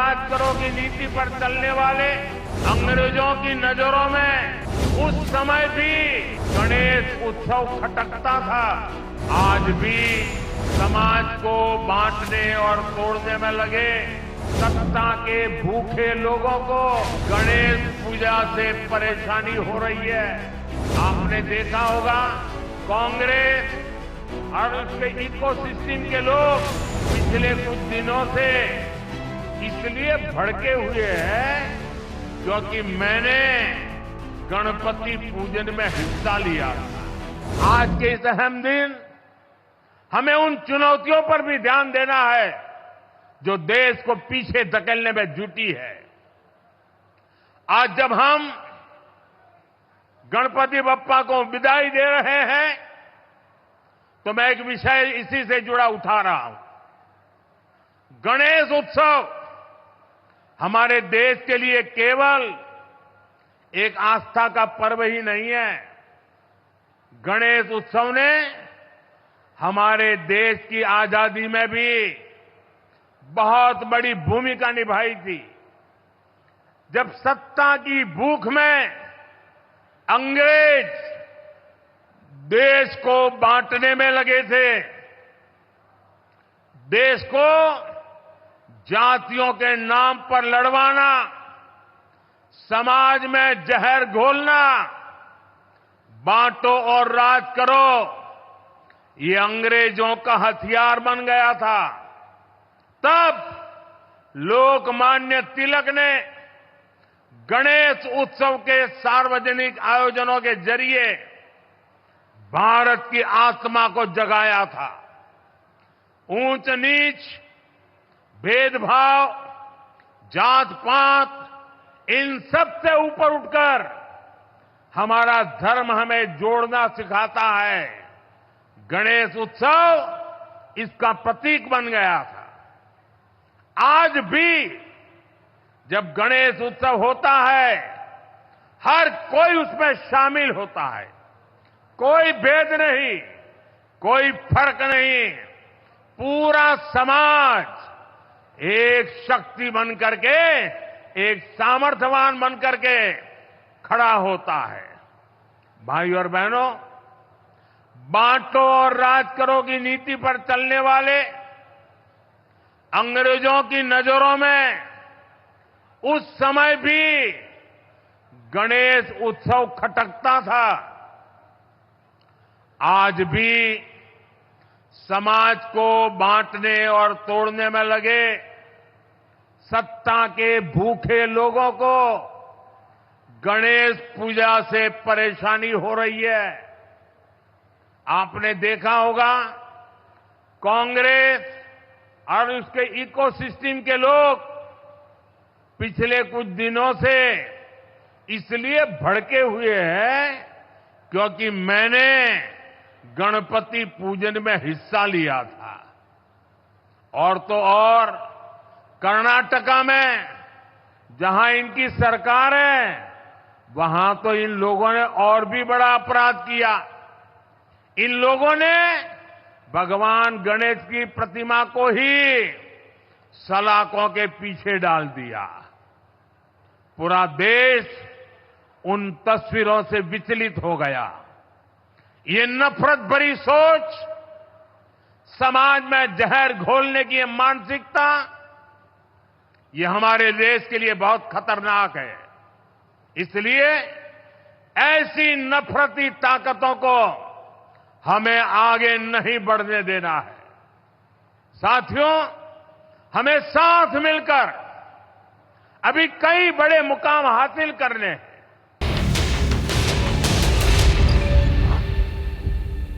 राज करो की नीति पर चलने वाले अंग्रेजों की नजरों में उस समय भी गणेश उत्सव खटकता था। आज भी समाज को बांटने और तोड़ने में लगे सत्ता के भूखे लोगों को गणेश पूजा से परेशानी हो रही है। आपने देखा होगा कांग्रेस और उसके इकोसिस्टम के लोग पिछले कुछ दिनों से इसलिए भड़के हुए हैं क्योंकि मैंने गणपति पूजन में हिस्सा लिया था। आज के इस अहम दिन हमें उन चुनौतियों पर भी ध्यान देना है जो देश को पीछे धकेलने में जुटी है। आज जब हम गणपति बप्पा को विदाई दे रहे हैं तो मैं एक विषय इसी से जुड़ा उठा रहा हूं। गणेश उत्सव हमारे देश के लिए केवल एक आस्था का पर्व ही नहीं है। गणेश उत्सव ने हमारे देश की आजादी में भी बहुत बड़ी भूमिका निभाई थी। जब सत्ता की भूख में अंग्रेज देश को बांटने में लगे थे, देश को जातियों के नाम पर लड़वाना, समाज में जहर घोलना, बांटो और राज करो, ये अंग्रेजों का हथियार बन गया था। तब लोकमान्य तिलक ने गणेश उत्सव के सार्वजनिक आयोजनों के जरिए भारत की आत्मा को जगाया था। ऊंच नीच, भेदभाव, जात पात, इन सब से ऊपर उठकर हमारा धर्म हमें जोड़ना सिखाता है। गणेश उत्सव इसका प्रतीक बन गया था। आज भी जब गणेश उत्सव होता है, हर कोई उसमें शामिल होता है। कोई भेद नहीं, कोई फर्क नहीं। पूरा समाज एक शक्ति बन करके, एक सामर्थ्यवान बन करके खड़ा होता है। भाई और बहनों, बांटो और राज करो की नीति पर चलने वाले अंग्रेजों की नजरों में उस समय भी गणेश उत्सव खटकता था। आज भी समाज को बांटने और तोड़ने में लगे सत्ता के भूखे लोगों को गणेश पूजा से परेशानी हो रही है। आपने देखा होगा कांग्रेस और उसके इकोसिस्टम के लोग पिछले कुछ दिनों से इसलिए भड़के हुए हैं क्योंकि मैंने गणपति पूजन में हिस्सा लिया था। और तो और कर्नाटका में जहां इनकी सरकार है, वहां तो इन लोगों ने और भी बड़ा अपराध किया। इन लोगों ने भगवान गणेश की प्रतिमा को ही सलाखों के पीछे डाल दिया। पूरा देश उन तस्वीरों से विचलित हो गया। ये नफरत भरी सोच, समाज में जहर घोलने की ये मानसिकता, ये हमारे देश के लिए बहुत खतरनाक है। इसलिए ऐसी नफरती ताकतों को हमें आगे नहीं बढ़ने देना है। साथियों, हमें साथ मिलकर अभी कई बड़े मुकाम हासिल करने हैं।